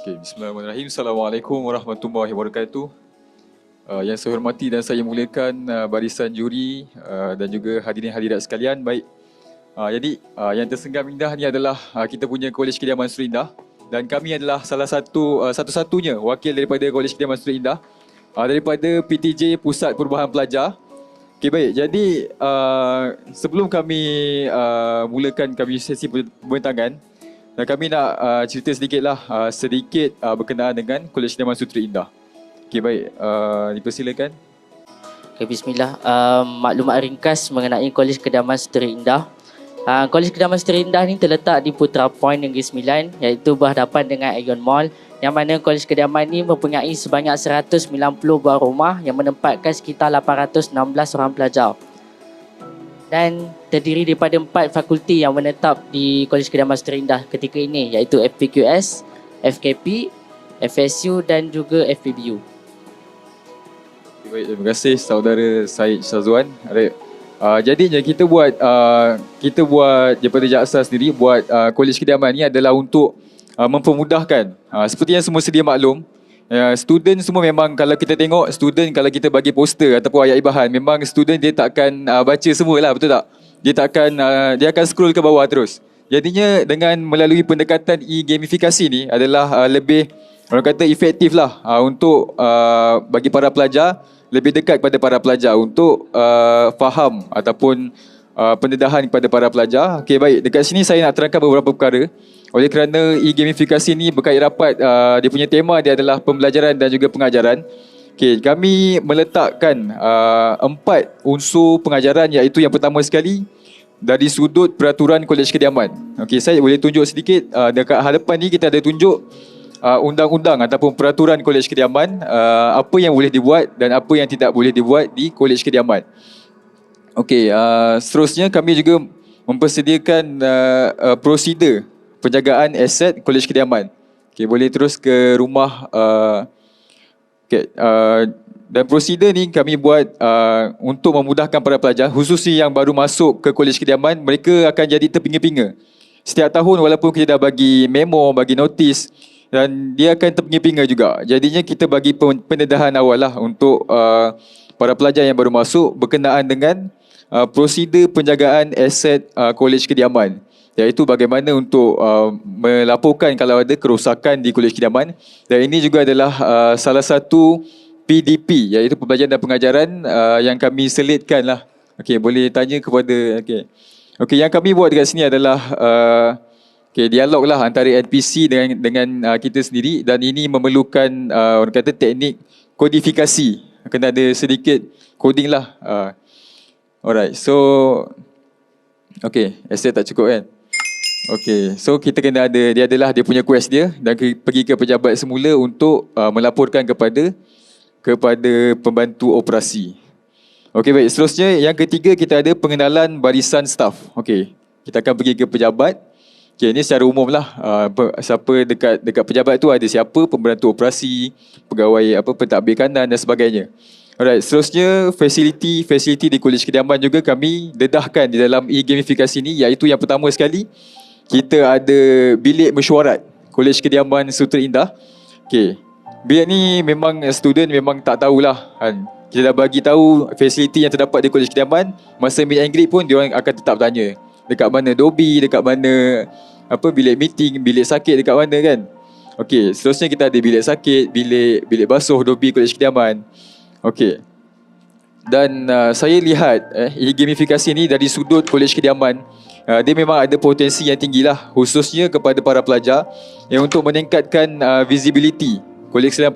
Okay, bismillahirrahmanirrahim. Assalamualaikum warahmatullahi wabarakatuh. Yang saya hormati dan saya muliakan barisan juri dan juga hadirin hadirat sekalian. Baik, jadi yang tersenggam indah ni adalah kita punya Kolej Kediaman Suri Indah, dan kami adalah salah satu-satunya wakil daripada Kolej Kediaman Suri Indah daripada PTJ Pusat Perubahan Pelajar. Okay, baik. Jadi sebelum kami mulakan kami sesi pembentangan, dan kami nak cerita sedikit berkenaan dengan Kolej Kediaman Sutera Indah. Okey, baik. Dipersilakan. Okay, bismillah. Maklumat ringkas mengenai Kolej Kediaman Sutera Indah. Kolej Kediaman Sutera Indah ni terletak di Putra Point Negeri Sembilan, iaitu berhadapan dengan Aeon Mall, yang mana Kolej Kediaman ni mempunyai sebanyak 190 buah rumah yang menempatkan sekitar 816 orang pelajar. Dan terdiri daripada 4 fakulti yang menetap di Kolej Kediaman Sutera Indah ketika ini, iaitu FPQS, FKP, FSU dan juga FPBU. Baik, terima kasih saudara Syed Syazwan. Jadinya kita buat daripada JAKSA sendiri buat Kolej Kediaman ni adalah untuk mempermudahkan. Seperti yang semua sedia maklum, student semua memang kalau kita tengok student, kalau kita bagi poster ataupun ayat ibahan, memang student dia takkan baca semualah, betul tak? Dia akan scroll ke bawah terus. Jadinya dengan melalui pendekatan e-gamifikasi ni adalah lebih, orang kata, efektif lah untuk bagi para pelajar, lebih dekat kepada para pelajar untuk faham ataupun pendedahan kepada para pelajar. Okey, baik, dekat sini saya nak terangkan beberapa perkara. Oleh kerana e-gamifikasi ni berkait rapat, dia punya tema dia adalah pembelajaran dan juga pengajaran. Okay, kami meletakkan 4 unsur pengajaran, iaitu yang pertama sekali dari sudut peraturan Kolej Kediaman. Okay, saya boleh tunjuk sedikit dekat hadapan ni kita ada tunjuk undang-undang ataupun peraturan Kolej Kediaman, apa yang boleh dibuat dan apa yang tidak boleh dibuat di Kolej Kediaman. Okay, seterusnya kami juga mempersediakan prosedur penjagaan aset Kolej Kediaman. Okay, boleh terus ke rumah. Dan prosedur ni kami buat untuk memudahkan para pelajar, khususnya yang baru masuk ke Kolej Kediaman. Mereka akan jadi terpinga-pinga. Setiap tahun walaupun kita dah bagi memo, bagi notis, dan dia akan terpinga-pinga juga. Jadinya kita bagi pendedahan awal lah untuk para pelajar yang baru masuk berkenaan dengan prosedur penjagaan aset Kolej Kediaman, iaitu bagaimana untuk melaporkan kalau ada kerosakan di Kolej Kediaman. Dan ini juga adalah salah satu PDP, iaitu pembelajaran dan pengajaran yang kami selitkan lah. Okey, boleh tanya kepada Okey, yang kami buat dekat sini adalah dialog lah antara NPC dengan kita sendiri, dan ini memerlukan orang kata teknik kodifikasi. Kena ada sedikit coding lah. Alright, so essay tak cukup kan? Okay, so kita kena ada, dia punya quest dia, dan pergi ke pejabat semula untuk melaporkan kepada pembantu operasi. Okay, baik. Seterusnya yang ketiga, kita ada pengenalan barisan staf. Okay, kita akan pergi ke pejabat. Okay, ini secara umum lah, siapa dekat pejabat tu ada siapa, pembantu operasi, pegawai pentadbir kanan dan sebagainya. Alright, seterusnya fasiliti di Kolej Kediaman juga kami dedahkan di dalam e-gamifikasi ni, iaitu yang pertama sekali kita ada bilik mesyuarat Kolej Kediaman Sutera Indah. Okay, bilik ni memang student memang tak tahulah kan. Kita dah bagi tahu fasiliti yang terdapat di Kolej Kediaman, masa meet and greet pun diorang akan tetap tanya dekat mana dobi, dekat mana bilik meeting, bilik sakit dekat mana kan. Okay, seterusnya kita ada bilik sakit, bilik basuh dobi Kolej Kediaman. Okey. Dan saya lihat e-gamifikasi ni dari sudut Kolej Kediaman, dia memang ada potensi yang tinggi lah, khususnya kepada para pelajar, yang untuk meningkatkan visibility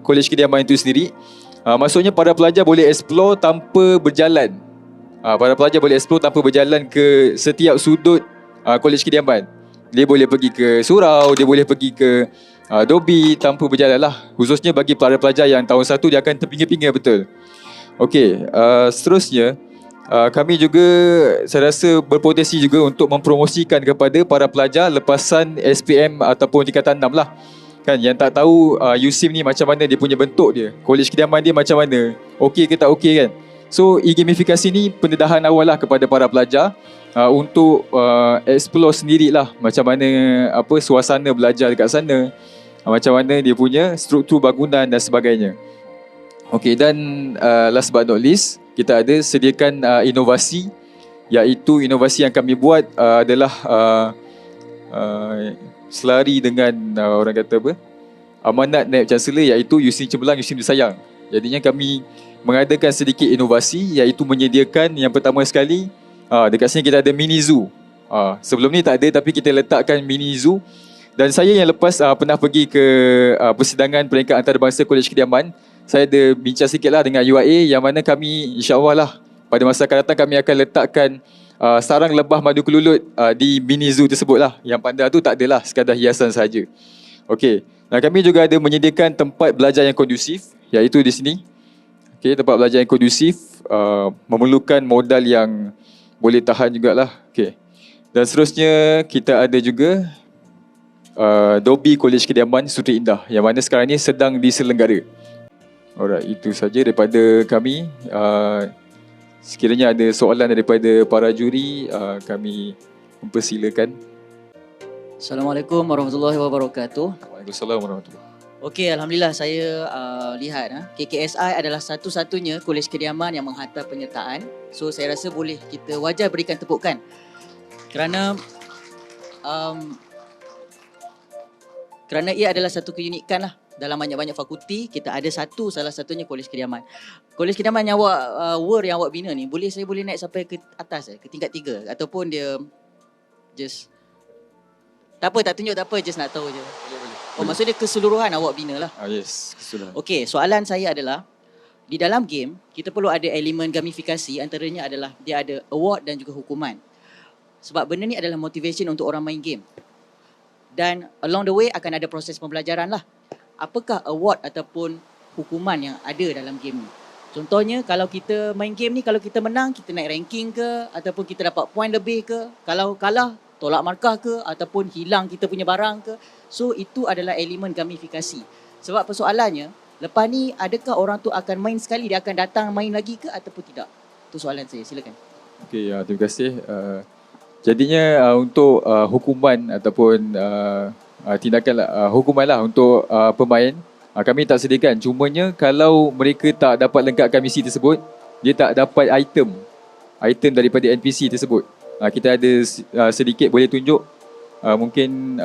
Kolej Kediaman itu sendiri. Maksudnya para pelajar boleh explore tanpa berjalan. Para pelajar boleh explore tanpa berjalan ke setiap sudut Kolej Kediaman. Dia boleh pergi ke surau, dia boleh pergi ke dobi tanpa berjalan lah. Khususnya bagi para pelajar yang tahun 1, dia akan terpinga-pinga betul. Okey, seterusnya kami juga, saya rasa berpotensi juga untuk mempromosikan kepada para pelajar lepasan SPM ataupun tingkatan 6 lah. Kan, yang tak tahu USIM ni macam mana dia punya bentuk dia, Kolej Kediaman dia macam mana, okey ke tak okey kan. So e-gamifikasi ni pendedahan awal lah kepada para pelajar untuk explore sendirilah macam mana suasana belajar dekat sana, macam mana dia punya struktur bangunan dan sebagainya. Okey, dan last but not least, kita ada sediakan inovasi, iaitu inovasi yang kami buat adalah selari dengan orang kata apa, amanat Naib Chancellor, iaitu Yusin Cemerlang, Yusin Disayang. Jadinya kami mengadakan sedikit inovasi, iaitu menyediakan yang pertama sekali, dekat sini kita ada mini zoo. Sebelum ni tak ada, tapi kita letakkan mini zoo. Dan saya yang lepas pernah pergi ke persidangan peringkat antarabangsa Kolej Kediaman, saya ada bincang sikit lah dengan UIA, yang mana kami insyaAllah lah pada masa akan datang kami akan letakkan sarang lebah madu kelulut di mini zoo tersebut lah. Yang pandai tu tak adalah sekadar hiasan saja. Okey, dan kami juga ada menyediakan tempat belajar yang kondusif, iaitu di sini. Okey, tempat belajar yang kondusif memerlukan modal yang boleh tahan jugalah. Okey. Dan seterusnya kita ada juga Dobi Kolej Kediaman Suteri Indah, yang mana sekarang ni sedang diselenggara. Alright, itu saja daripada kami. Sekiranya ada soalan daripada para juri, kami mempersilakan. Assalamualaikum warahmatullahi wabarakatuh. Waalaikumsalam warahmatullahi. Okey, alhamdulillah saya lihat KKSI adalah satu-satunya kolej kediaman yang menghantar penyertaan. So saya rasa boleh kita wajar berikan tepukan. Kerana ia adalah satu keunikan lah. Dalam banyak-banyak fakulti, kita ada salah satunya kolej kediaman. Kolej kediaman yang awak bina ni, saya boleh naik sampai ke atas ke tingkat 3, ataupun dia just tak tunjuk, just nak tahu je. Oh, maksudnya keseluruhan awak bina lah. Yes, keseluruhan. Okey, soalan saya adalah, di dalam game, kita perlu ada elemen gamifikasi, antaranya adalah dia ada award dan juga hukuman. Sebab benda ni adalah motivation untuk orang main game. Dan along the way akan ada proses pembelajaran lah. Apakah award ataupun hukuman yang ada dalam game ni? Contohnya, kalau kita main game ni, kalau kita menang, kita naik ranking ke, ataupun kita dapat point lebih ke. Kalau kalah, tolak markah ke, ataupun hilang kita punya barang ke. So, itu adalah elemen gamifikasi. Sebab persoalannya, lepas ni adakah orang tu akan main sekali, dia akan datang main lagi ke ataupun tidak? Itu soalan saya, silakan. Okey, terima kasih. Jadinya untuk hukuman ataupun tindakan hukuman lah untuk pemain, kami tak sediakan. Cumanya kalau mereka tak dapat lengkapkan misi tersebut, dia tak dapat item daripada NPC tersebut. Kita ada sedikit boleh tunjuk, mungkin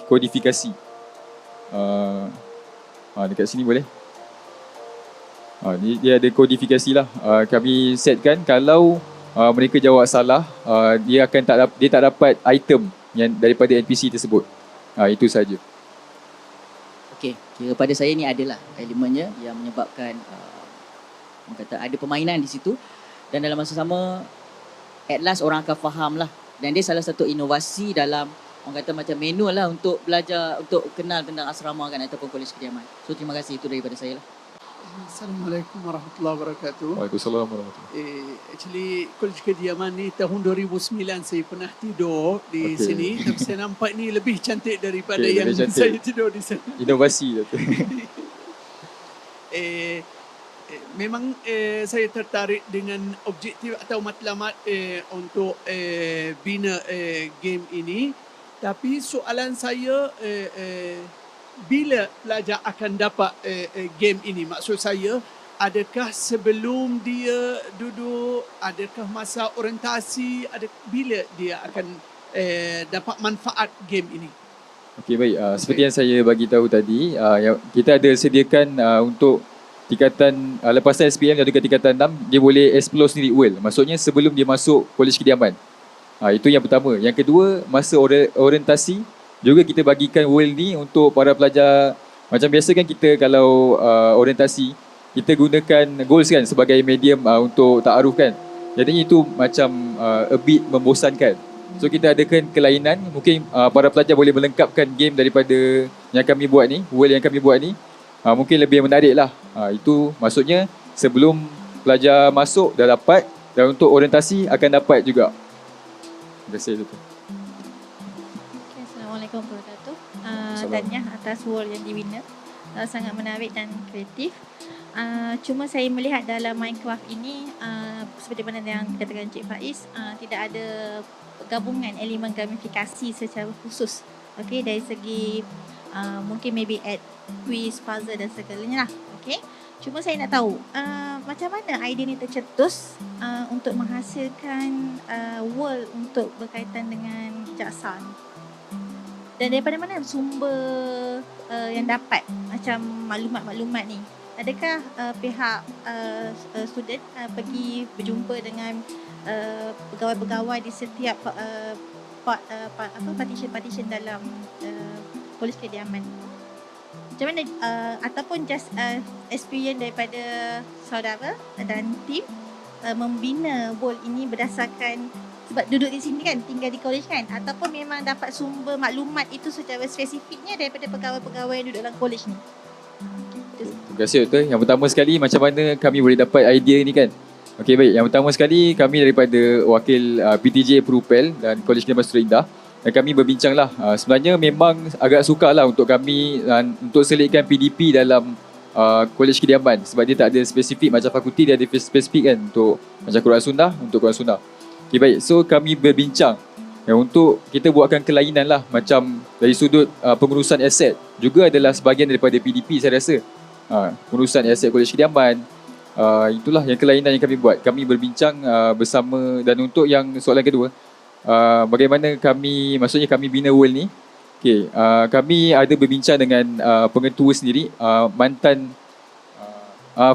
kodifikasi. Dekat sini boleh. Dia ada kodifikasi lah. Kami setkan kalau mereka jawab salah, dia tak dapat item yang daripada NPC tersebut. Itu saja. Okey, kira pada saya ni adalah elemennya yang menyebabkan orang kata ada permainan di situ, dan dalam masa sama at last orang akan faham lah. Dan dia salah satu inovasi dalam orang kata macam manual lah untuk belajar, untuk kenal tentang asrama kan ataupun kolej kediaman. So terima kasih, itu daripada saya lah. Assalamualaikum warahmatullahi wabarakatuh. Waalaikumsalam warahmatullahi. Actually kolej kediaman ni tahun 2009 saya pernah tidur di sini, tapi saya nampak ni lebih cantik daripada yang cantik. Saya tidur di sana. Inovasi tu. Memang saya tertarik dengan objektif atau matlamat untuk bina game ini, tapi soalan saya bila pelajar akan dapat game ini? Maksud saya, adakah sebelum dia duduk, adakah masa orientasi, bila dia akan dapat manfaat game ini? Okey, baik. Seperti yang saya bagi tahu tadi, kita ada sediakan untuk tingkatan lepasan SPM dan dekat tingkatan 6, dia boleh explore sendiri world. Maksudnya sebelum dia masuk kolej kediaman. Itu yang pertama. Yang kedua, masa orientasi juga kita bagikan world ni untuk para pelajar. Macam biasa kan kita kalau orientasi, kita gunakan goals kan sebagai medium untuk ta'aruf kan. Jadi itu macam a bit membosankan. So kita adakan kelainan, mungkin para pelajar boleh melengkapkan game daripada yang kami buat ni, world yang kami buat ni. Mungkin lebih menarik lah. Itu maksudnya sebelum pelajar masuk dah dapat, dan untuk orientasi akan dapat juga. Terima kasih Dr. Assalamualaikum warahmatullahi wabarakatuh. Tahniah atas wall yang dibina, sangat menarik dan kreatif. Cuma saya melihat dalam Minecraft ini, seperti mana yang dikatakan Cik Faiz, tidak ada gabungan elemen gamifikasi secara khusus. Okey, dari segi Mungkin maybe add quiz, puzzle dan segalanya lah. Okay. Cuma saya nak tahu macam mana idea ni tercetus untuk menghasilkan world untuk berkaitan dengan jaksa ni. Dan daripada mana sumber yang dapat macam maklumat-maklumat ni? Adakah pihak student pergi berjumpa dengan pegawai-pegawai di setiap partition dalam polis kediaman? Macam mana ataupun just experience daripada saudara dan tim membina world ini berdasarkan sebab duduk di sini kan, tinggal di college kan, ataupun memang dapat sumber maklumat itu secara spesifiknya daripada pegawai-pegawai yang duduk dalam college ni? Terima kasih Doktor. Yang pertama sekali, macam mana kami boleh dapat idea ni kan? Okey, baik. Yang pertama sekali, kami daripada wakil PTJ Perupel dan Kolej Kedaman Seri Indah, dan kami berbincang lah. Sebenarnya memang agak sukar lah untuk kami untuk selitkan PDP dalam Kolej Kediaman sebab dia tak ada spesifik macam fakulti, dia ada spesifik kan untuk macam Quran Sunnah, untuk Quran Sunnah. Okay, baik. So kami berbincang untuk kita buatkan kelainan lah macam dari sudut pengurusan aset juga adalah sebahagian daripada PDP saya rasa. Pengurusan aset Kolej Kediaman, itulah yang kelainan yang kami buat. Kami berbincang bersama, dan untuk yang soalan kedua, bagaimana kami, maksudnya kami bina world ni. Okay, kami ada berbincang dengan pengetua sendiri, mantan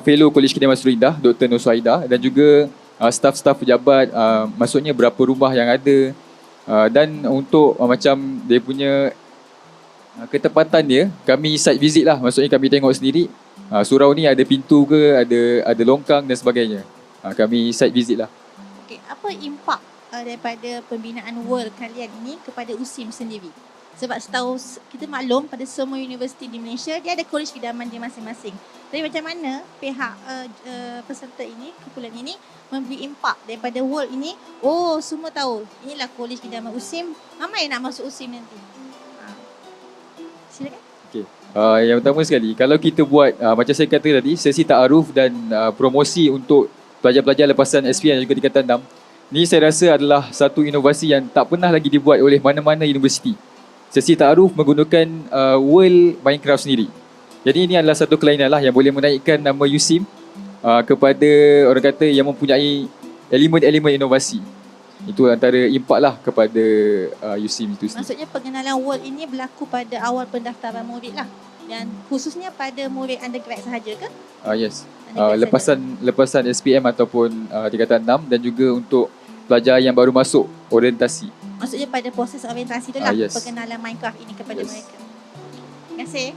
fellow Kolej Kediaman Seri Indah, Dr. Nur Suhaida, dan juga staf-staf pejabat, maksudnya berapa rumah yang ada, dan untuk macam dia punya ketepatan dia, kami site visit lah, maksudnya kami tengok sendiri surau ni ada pintu ke, ada longkang dan sebagainya. Kami site visit lah. Okay, apa impak daripada pembinaan world kalian ini kepada USIM sendiri? Sebab setahu kita maklum pada semua universiti di Malaysia dia ada kolej kedaman dia masing-masing. Tapi macam mana pihak peserta ini, kumpulan ini memberi impak daripada world ini? Oh, semua tahu inilah kolej kedaman USIM. Ramai yang nak masuk USIM nanti. Silakan. Okay. Yang pertama sekali, kalau kita buat macam saya kata tadi, sesi ta'aruf dan promosi untuk pelajar-pelajar lepasan SPM dan juga tingkatan 6, ni saya rasa adalah satu inovasi yang tak pernah lagi dibuat oleh mana-mana universiti. Sesi ta'aruf menggunakan world Minecraft sendiri. Jadi ini adalah satu kelainan lah yang boleh menaikkan nama USIM kepada orang kata yang mempunyai elemen-elemen inovasi. Itu antara impak lah kepada USIM itu sendiri. Maksudnya pengenalan world ini berlaku pada awal pendaftaran murid lah. Dan khususnya pada murid undergrad sahaja ke? Yes. Lepasan SPM ataupun tingkatan 6, dan juga untuk pelajar yang baru masuk orientasi. Maksudnya pada proses orientasi tu lah, yes. Pengenalan Minecraft ini kepada mereka. Terima kasih.